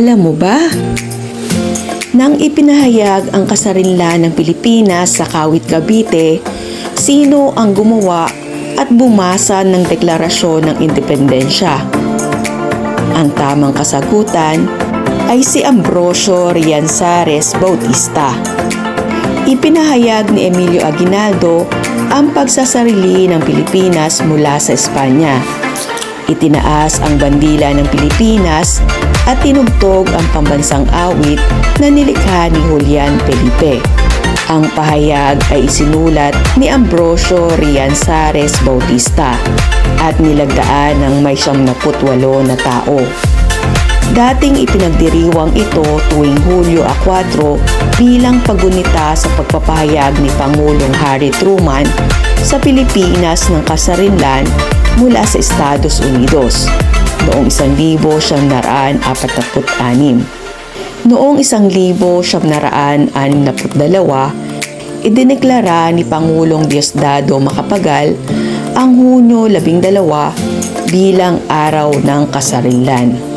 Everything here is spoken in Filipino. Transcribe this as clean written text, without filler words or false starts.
Alam mo ba? Nang ipinahayag ang kasarinlan ng Pilipinas sa Kawit, Cavite, sino ang gumawa at bumasa ng deklarasyon ng independensya? Ang tamang kasagutan ay si Ambrosio Rianzares Bautista. Ipinahayag ni Emilio Aguinaldo ang pagsasarili ng Pilipinas mula sa Espanya. Itinaas ang bandila ng Pilipinas at tinugtog ang pambansang awit na nilikha ni Julian Felipe. Ang pahayag ay isinulat ni Ambrosio Rianzares Bautista at nilagdaan ng may 78 na tao. Dating ipinagdiriwang ito tuwing Hulyo 4 bilang paggunita sa pagpapahayag ni Pangulong Harry Truman sa Pilipinas ng kasarinlan mula sa Estados Unidos noong 1946. Noong 1962, idineklara ni Pangulong Diosdado Macapagal ang Hunyo 12 bilang Araw ng Kasarinlan.